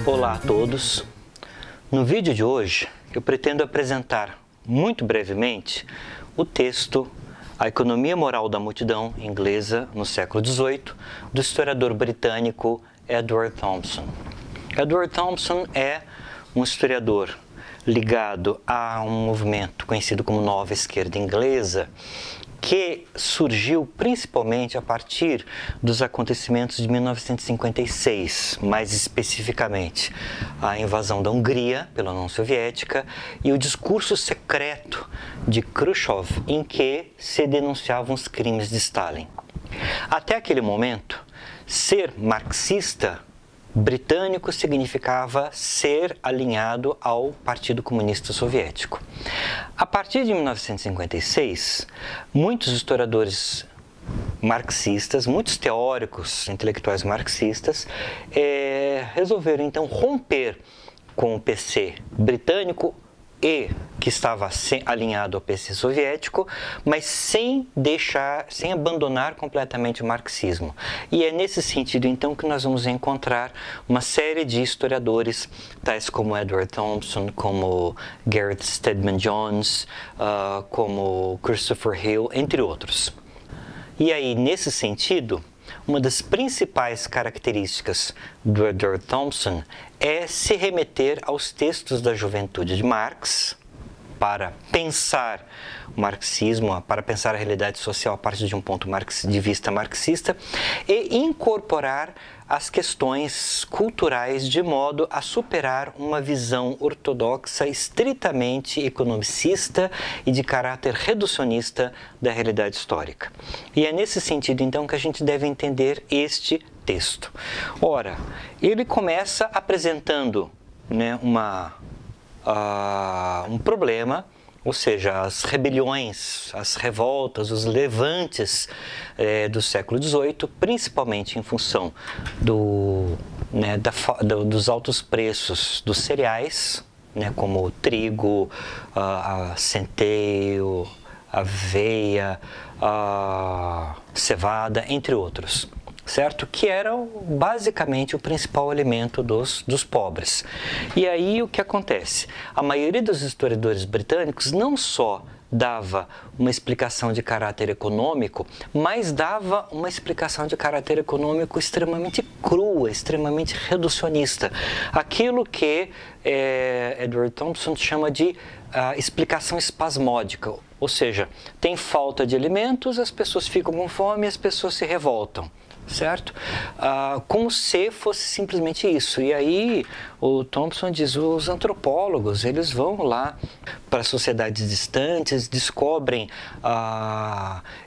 Olá a todos! No vídeo de hoje eu pretendo apresentar muito brevemente o texto A Economia Moral da Multidão Inglesa no século XVIII, do historiador britânico Edward Thompson. Edward Thompson é um historiador ligado a um movimento conhecido como Nova Esquerda Inglesa, que surgiu principalmente a partir dos acontecimentos de 1956, mais especificamente a invasão da Hungria pela União Soviética e o discurso secreto de Khrushchev, em que se denunciavam os crimes de Stalin. Até aquele momento, ser marxista britânico significava ser alinhado ao Partido Comunista Soviético. A partir de 1956, muitos historiadores marxistas, muitos teóricos intelectuais marxistas resolveram então romper com o PC britânico e que estava alinhado ao PC soviético, mas sem abandonar completamente o marxismo. E é nesse sentido, então, que nós vamos encontrar uma série de historiadores, tais como Edward Thompson, como Gareth Stedman Jones, como Christopher Hill, entre outros. E aí, nesse sentido, uma das principais características do Edward Thompson é se remeter aos textos da juventude de Marx para pensar o marxismo, para pensar a realidade social a partir de um ponto de vista marxista e incorporar as questões culturais de modo a superar uma visão ortodoxa estritamente economicista e de caráter reducionista da realidade histórica. E é nesse sentido, então, que a gente deve entender este texto. Ora, ele começa apresentando, um problema, ou seja, as rebeliões, as revoltas, os levantes do século XVIII, principalmente em função dos altos preços dos cereais, como o trigo, a centeio, aveia, a cevada, entre outros. Certo? Que era basicamente o principal alimento dos pobres. E aí o que acontece? A maioria dos historiadores britânicos não só dava uma explicação de caráter econômico, mas dava uma explicação de caráter econômico extremamente crua, extremamente reducionista. Aquilo que Edward Thompson chama de explicação espasmódica, ou seja, tem falta de alimentos, as pessoas ficam com fome e as pessoas se revoltam. Certo? Como se fosse simplesmente isso. E aí o Thompson diz, os antropólogos, eles vão lá para sociedades distantes, descobrem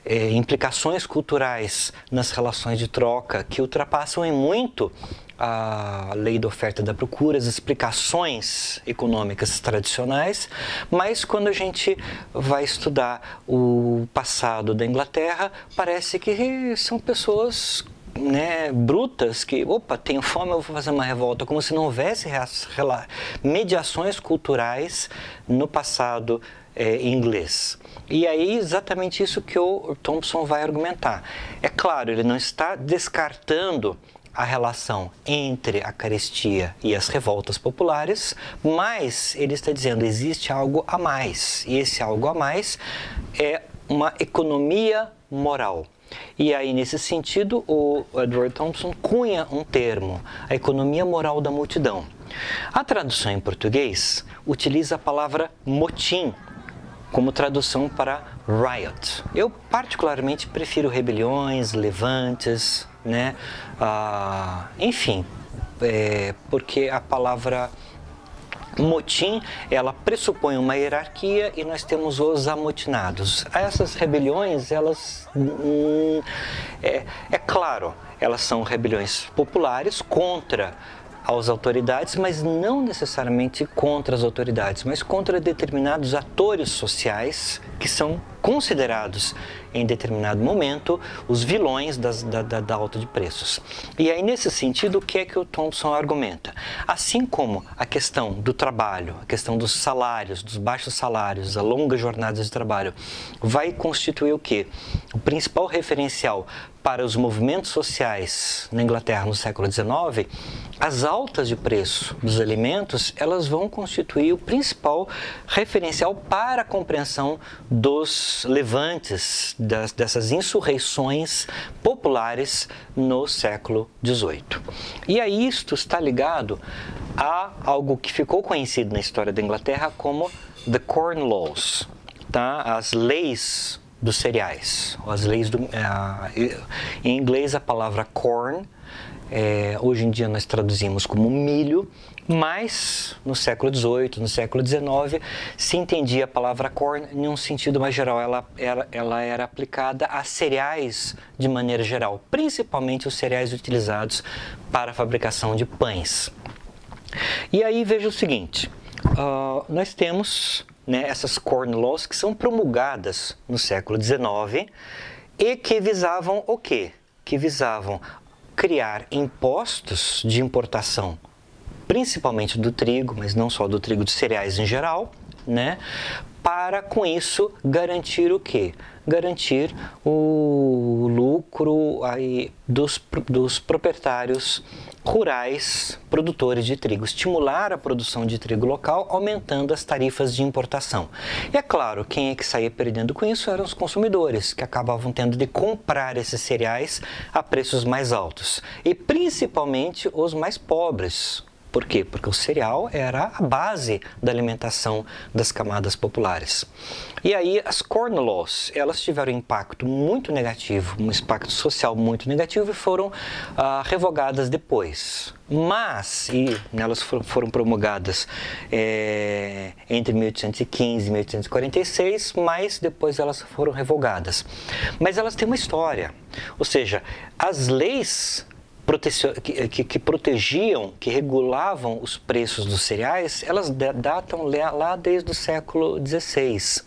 implicações culturais nas relações de troca que ultrapassam em muito a lei da oferta e da procura, as explicações econômicas tradicionais, mas quando a gente vai estudar o passado da Inglaterra, parece que são pessoas brutas que, tenho fome, eu vou fazer uma revolta, como se não houvesse mediações culturais no passado inglês. E aí exatamente isso que o Thompson vai argumentar. É claro, ele não está descartando a relação entre a carestia e as revoltas populares, mas ele está dizendo existe algo a mais, e esse algo a mais é uma economia moral. E aí, nesse sentido, o Edward Thompson cunha um termo, a economia moral da multidão. A tradução em português utiliza a palavra motim como tradução para riot. Eu particularmente prefiro rebeliões, levantes, enfim, porque a palavra motim, ela pressupõe uma hierarquia e nós temos os amotinados. Essas rebeliões, elas, claro, elas são rebeliões populares contra as autoridades, mas não necessariamente contra as autoridades, mas contra determinados atores sociais que são considerados em determinado momento os vilões da alta de preços. E aí, nesse sentido, o que é que o Thompson argumenta? Assim como a questão do trabalho, a questão dos salários, dos baixos salários, a longa jornada de trabalho, vai constituir o quê? O principal referencial para os movimentos sociais na Inglaterra no século XIX, as altas de preço dos alimentos, elas vão constituir o principal referencial para a compreensão dos levantes, dessas insurreições populares no século XVIII. E aí isto está ligado a algo que ficou conhecido na história da Inglaterra como The Corn Laws, tá? As leis dos cereais, as leis em inglês a palavra corn, hoje em dia nós traduzimos como milho, mas no século XVIII, no século XIX, se entendia a palavra corn em um sentido mais geral. Ela era aplicada a cereais de maneira geral, principalmente os cereais utilizados para a fabricação de pães. E aí veja o seguinte, nós temos, né, essas Corn Laws que são promulgadas no século XIX e que visavam o quê? Que visavam criar impostos de importação, principalmente do trigo, mas não só do trigo, de cereais em geral, né? Para, com isso, garantir o quê? Garantir o lucro aí dos proprietários rurais produtores de trigo, estimular a produção de trigo local, aumentando as tarifas de importação. E é claro, quem é que saía perdendo com isso eram os consumidores, que acabavam tendo de comprar esses cereais a preços mais altos, e principalmente os mais pobres. Por quê? Porque o cereal era a base da alimentação das camadas populares. E aí as Corn Laws, elas tiveram um impacto muito negativo, um impacto social muito negativo e foram revogadas depois. Mas, elas foram promulgadas entre 1815 e 1846, mas depois elas foram revogadas. Mas elas têm uma história, ou seja, as leis que protegiam, que regulavam os preços dos cereais, elas datam lá desde o século XVI.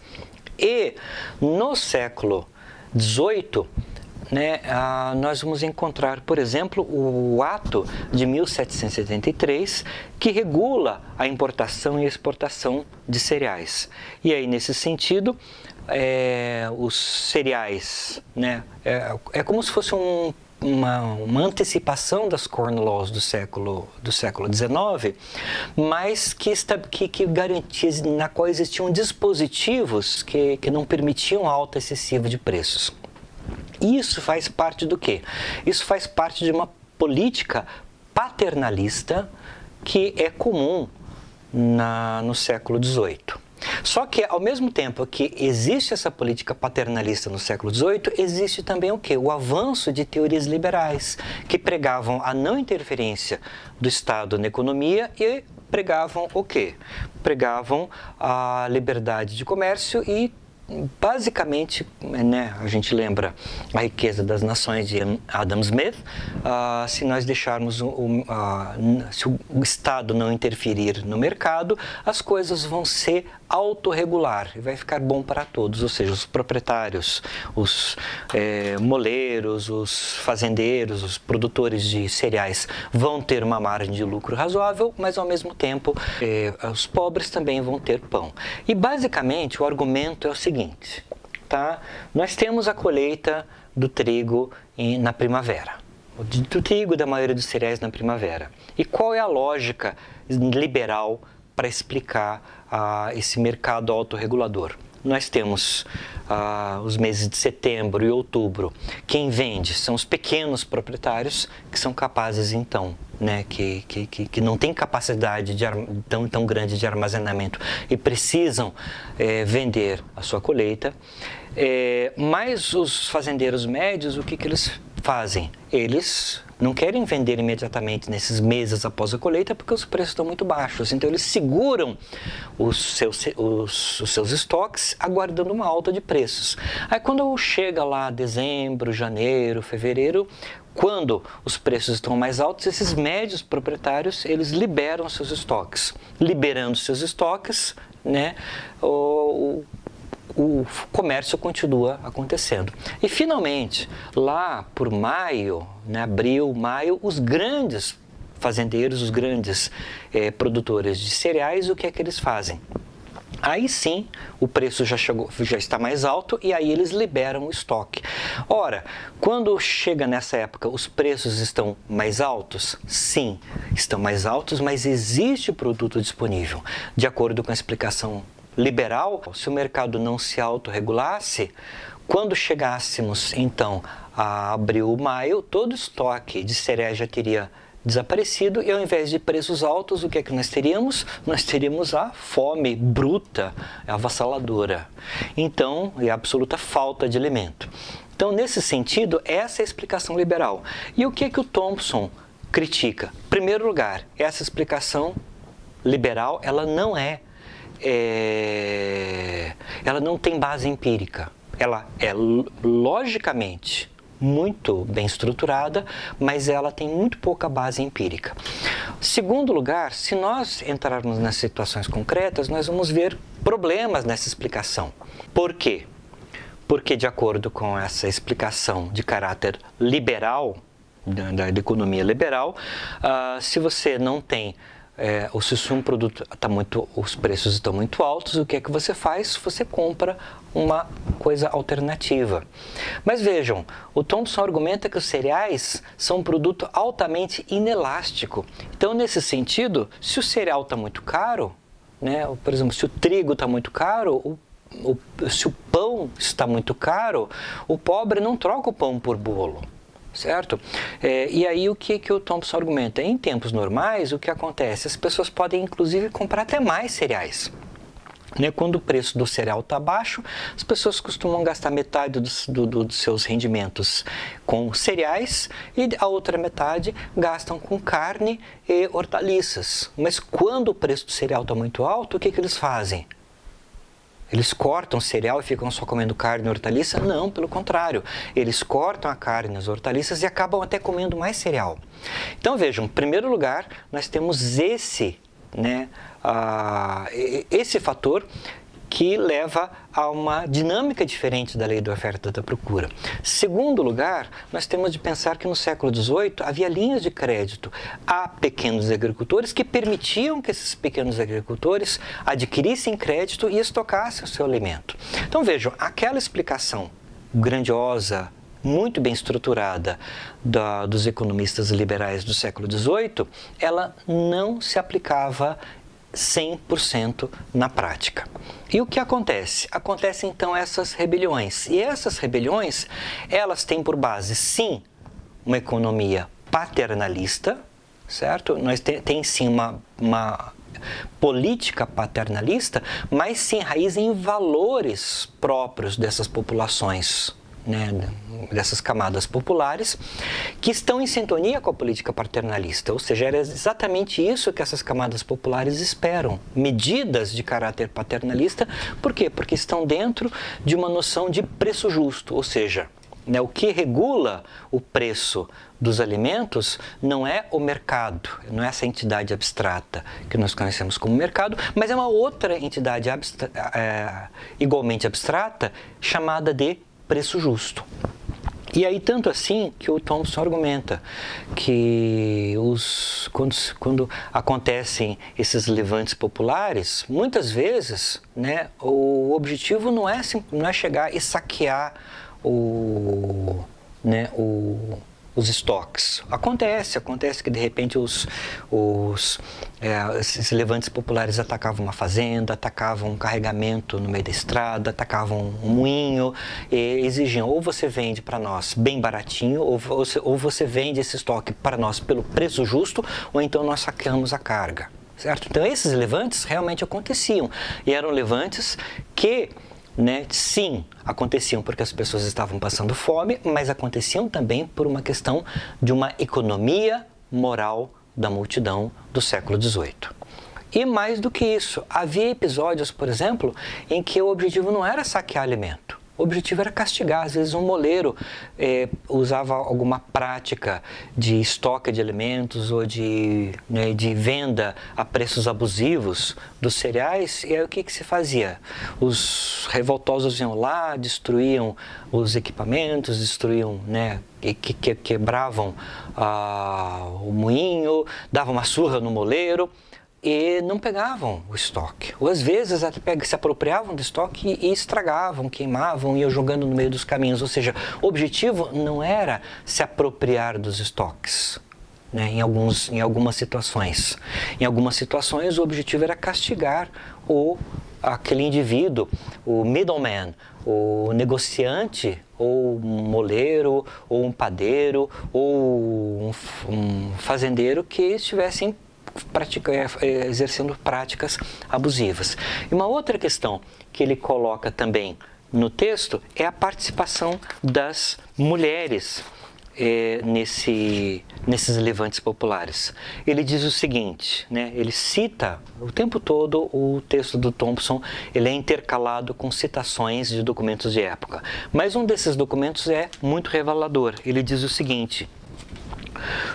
E no século XVIII, né, nós vamos encontrar, por exemplo, o Ato de 1773, que regula a importação e exportação de cereais. E aí, nesse sentido, os cereais, né, é como se fosse uma antecipação das Corn Laws do século XIX, mas que garantia, na qual existiam dispositivos que não permitiam a alta excessiva de preços. Isso faz parte do quê? Isso faz parte de uma política paternalista que é comum no século XVIII. Só que, ao mesmo tempo que existe essa política paternalista no século XVIII, existe também o quê? O avanço de teorias liberais, que pregavam a não interferência do Estado na economia e pregavam o quê? Pregavam a liberdade de comércio e, basicamente, né, a gente lembra a riqueza das nações de Adam Smith. Se nós deixarmos se o Estado não interferir no mercado, as coisas vão se autorregular e vai ficar bom para todos, ou seja, os proprietários, os moleiros, os fazendeiros, os produtores de cereais vão ter uma margem de lucro razoável, mas ao mesmo tempo os pobres também vão ter pão. E basicamente o argumento é o seguinte, tá? Nós temos a colheita do trigo na primavera, do trigo e da maioria dos cereais na primavera. E qual é a lógica liberal para explicar esse mercado autorregulador? Nós temos os meses de setembro e outubro. Quem vende são os pequenos proprietários, que são capazes, então, né, que não têm capacidade tão grande de armazenamento e precisam vender a sua colheita. Mas os fazendeiros médios, o que eles fazem? Eles não querem vender imediatamente nesses meses após a colheita porque os preços estão muito baixos. Então, eles seguram os seus estoques aguardando uma alta de preços. Aí, quando chega lá dezembro, janeiro, fevereiro, quando os preços estão mais altos, esses médios proprietários, eles liberam seus estoques. Liberando seus estoques, né, o comércio continua acontecendo. E, finalmente, lá por maio, né, abril, maio, os grandes fazendeiros, os grandes produtores de cereais, o que é que eles fazem? Aí sim, o preço já está mais alto e aí eles liberam o estoque. Ora, quando chega nessa época, os preços estão mais altos? Sim, estão mais altos, mas existe produto disponível. De acordo com a explicação liberal, se o mercado não se autorregulasse, quando chegássemos então a abril, maio, todo o estoque de cereais já teria desaparecido e ao invés de preços altos, o que é que nós teríamos? Nós teríamos a fome bruta, avassaladora. Então, e a absoluta falta de alimento. Então, nesse sentido, essa é a explicação liberal. E o que é que o Thompson critica? Em primeiro lugar, essa explicação liberal, ela não tem base empírica. Ela é logicamente muito bem estruturada, mas ela tem muito pouca base empírica. Segundo lugar, se nós entrarmos nas situações concretas, nós vamos ver problemas nessa explicação. Por quê? Porque, de acordo com essa explicação de caráter liberal, da economia liberal, se você não tem ou se um produto os preços estão muito altos, o que é que você faz? Você compra uma coisa alternativa. Mas vejam, o Thompson argumenta que os cereais são um produto altamente inelástico. Então, nesse sentido, se o cereal está muito caro, né, por exemplo, se o trigo está muito caro, se o pão está muito caro, o pobre não troca o pão por bolo. Certo? E aí o que o Thompson argumenta? Em tempos normais, o que acontece? As pessoas podem, inclusive, comprar até mais cereais. Né? Quando o preço do cereal está baixo, as pessoas costumam gastar metade dos seus rendimentos com cereais e a outra metade gastam com carne e hortaliças. Mas quando o preço do cereal está muito alto, o que eles fazem? Eles cortam o cereal e ficam só comendo carne e hortaliça? Não, pelo contrário. Eles cortam a carne e as hortaliças e acabam até comendo mais cereal. Então vejam, em primeiro lugar, nós temos esse fator que leva a uma dinâmica diferente da lei da oferta e da procura. Segundo lugar, nós temos de pensar que no século XVIII havia linhas de crédito a pequenos agricultores que permitiam que esses pequenos agricultores adquirissem crédito e estocassem o seu alimento. Então vejam, aquela explicação grandiosa, muito bem estruturada dos economistas liberais do século XVIII, ela não se aplicava 100% na prática. E o que acontece? Acontecem então essas rebeliões. E essas rebeliões, elas têm por base, sim, uma economia paternalista, certo? Tem sim uma política paternalista, mas sem raiz em valores próprios dessas populações, né, dessas camadas populares, que estão em sintonia com a política paternalista, ou seja, era exatamente isso que essas camadas populares esperam, medidas de caráter paternalista. Por quê? Porque estão dentro de uma noção de preço justo, ou seja, né, o que regula o preço dos alimentos não é o mercado, não é essa entidade abstrata que nós conhecemos como mercado, mas é uma outra entidade igualmente abstrata chamada de preço justo. E aí, tanto assim que o Thompson argumenta que quando acontecem esses levantes populares, muitas vezes, né, o objetivo não é chegar e saquear os estoques. Acontece que de repente esses levantes populares atacavam uma fazenda, atacavam um carregamento no meio da estrada, atacavam um moinho e exigiam: ou você vende para nós bem baratinho, ou você vende esse estoque para nós pelo preço justo, ou então nós saqueamos a carga. Certo? Então esses levantes realmente aconteciam e eram levantes que, né, sim, aconteciam porque as pessoas estavam passando fome, mas aconteciam também por uma questão de uma economia moral da multidão do século XVIII. E mais do que isso, havia episódios, por exemplo, em que o objetivo não era saquear alimento, O objetivo era castigar. Às vezes um moleiro usava alguma prática de estoque de alimentos ou de venda a preços abusivos dos cereais, e aí o que se fazia? Os revoltosos iam lá, destruíam os equipamentos, destruíam, quebravam o moinho, davam uma surra no moleiro, e não pegavam o estoque. Ou às vezes até se apropriavam do estoque e estragavam, queimavam, iam jogando no meio dos caminhos. Ou seja, o objetivo não era se apropriar dos estoques, em algumas situações. Em algumas situações o objetivo era castigar aquele indivíduo, o middleman, o negociante, ou um moleiro, ou um padeiro, ou um fazendeiro que estivessem exercendo práticas abusivas. E uma outra questão que ele coloca também no texto é a participação das mulheres nesses levantes populares. Ele diz o seguinte, ele cita o tempo todo o texto do Thompson, ele é intercalado com citações de documentos de época. Mas um desses documentos é muito revelador. Ele diz o seguinte: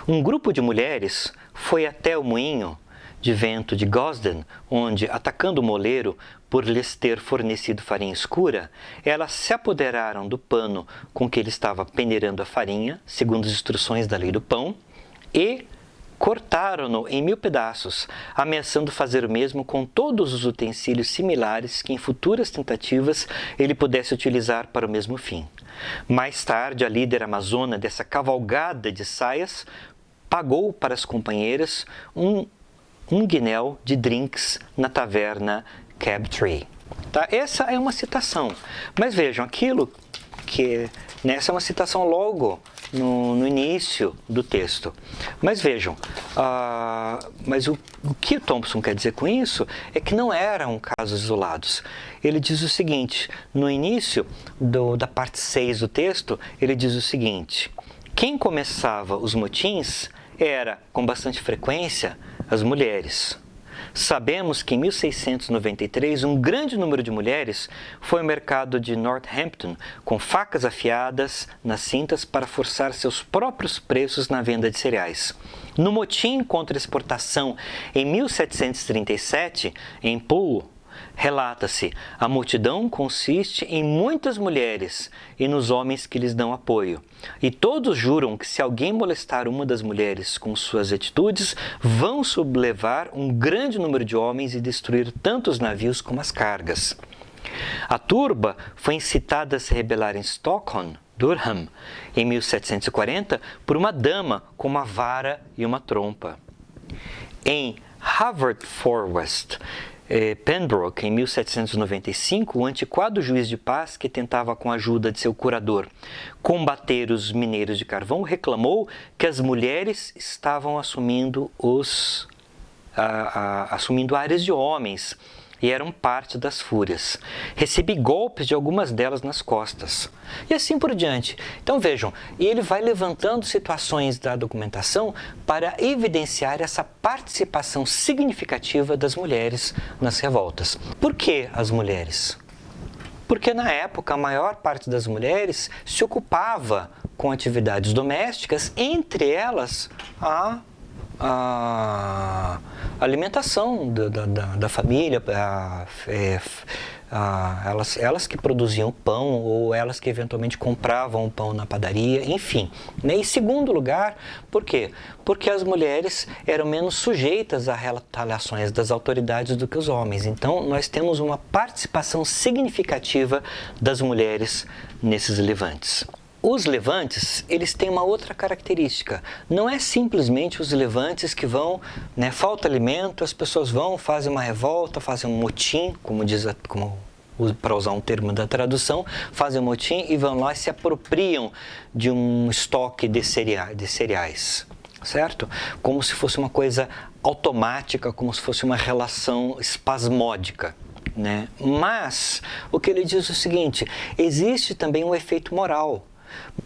um grupo de mulheres foi até o moinho de vento de Gosden, onde, atacando o moleiro por lhes ter fornecido farinha escura, elas se apoderaram do pano com que ele estava peneirando a farinha, segundo as instruções da lei do pão, e cortaram-no em 1000 pedaços, ameaçando fazer o mesmo com todos os utensílios similares que em futuras tentativas ele pudesse utilizar para o mesmo fim. Mais tarde, a líder amazona dessa cavalgada de saias pagou para as companheiras um guinéu de drinks na taverna Crabtree. Tá? Essa é uma citação. Mas vejam, aquilo que... essa é uma citação logo no início do texto. Mas vejam, mas o que Thompson quer dizer com isso é que não eram casos isolados. Ele diz o seguinte, no início da parte 6 do texto, ele diz o seguinte: quem começava os motins era, com bastante frequência, as mulheres. Sabemos que em 1693 um grande número de mulheres foi ao mercado de Northampton com facas afiadas nas cintas para forçar seus próprios preços na venda de cereais. No motim contra a exportação em 1737, em Poole, relata-se: a multidão consiste em muitas mulheres e nos homens que lhes dão apoio. E todos juram que se alguém molestar uma das mulheres com suas atitudes, vão sublevar um grande número de homens e destruir tanto os navios como as cargas. A turba foi incitada a se rebelar em Stockholm, Durham, em 1740, por uma dama com uma vara e uma trompa. Em Haverfordwest, Pembroke, em 1795, o antiquado juiz de paz, que tentava, com a ajuda de seu curador, combater os mineiros de carvão, reclamou que as mulheres estavam assumindo áreas de homens e eram parte das fúrias. Recebi golpes de algumas delas nas costas. E assim por diante. Então vejam, e ele vai levantando situações da documentação para evidenciar essa participação significativa das mulheres nas revoltas. Por que as mulheres? Porque na época a maior parte das mulheres se ocupava com atividades domésticas, entre elas a alimentação da família, elas que produziam pão ou elas que eventualmente compravam o pão na padaria, enfim. Em segundo lugar, por quê? Porque as mulheres eram menos sujeitas a retaliações das autoridades do que os homens. Então, nós temos uma participação significativa das mulheres nesses levantes. Os levantes, eles têm uma outra característica. Não é simplesmente os levantes que vão, falta alimento, as pessoas vão, fazem uma revolta, fazem um motim, para usar um termo da tradução, fazem um motim e vão lá e se apropriam de um estoque de cereais, certo? Como se fosse uma coisa automática, como se fosse uma relação espasmódica. Mas o que ele diz é o seguinte: existe também um efeito moral.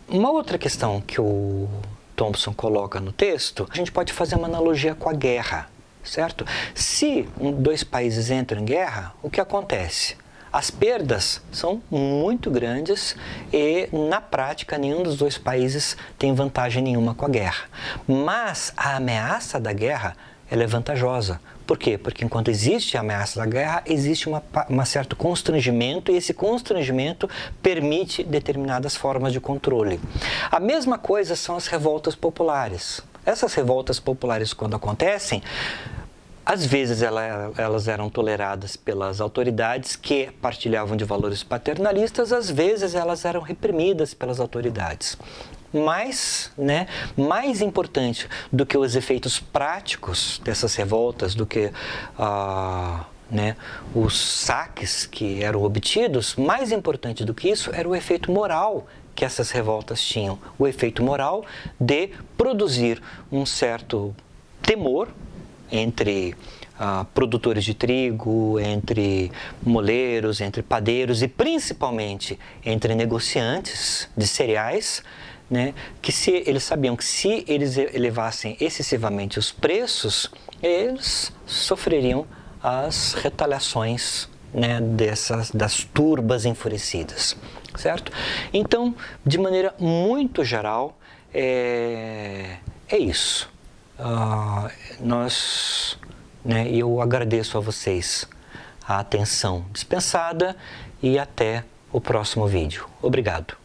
Uma outra questão que o Thompson coloca no texto, a gente pode fazer uma analogia com a guerra, certo? Se dois países entram em guerra, o que acontece? As perdas são muito grandes e, na prática, nenhum dos dois países tem vantagem nenhuma com a guerra. Mas a ameaça da guerra, ela é vantajosa. Por quê? Porque enquanto existe a ameaça da guerra, existe um certo constrangimento, e esse constrangimento permite determinadas formas de controle. A mesma coisa são as revoltas populares. Essas revoltas populares, quando acontecem, às vezes elas eram toleradas pelas autoridades que partilhavam de valores paternalistas, às vezes elas eram reprimidas pelas autoridades. Mas, mais importante do que os efeitos práticos dessas revoltas, do que os saques que eram obtidos, mais importante do que isso era o efeito moral que essas revoltas tinham. O efeito moral de produzir um certo temor entre produtores de trigo, entre moleiros, entre padeiros e principalmente entre negociantes de cereais, que eles sabiam que se eles elevassem excessivamente os preços, eles sofreriam as retaliações das turbas enfurecidas, certo? Então, de maneira muito geral, é isso. Eu agradeço a vocês a atenção dispensada e até o próximo vídeo. Obrigado.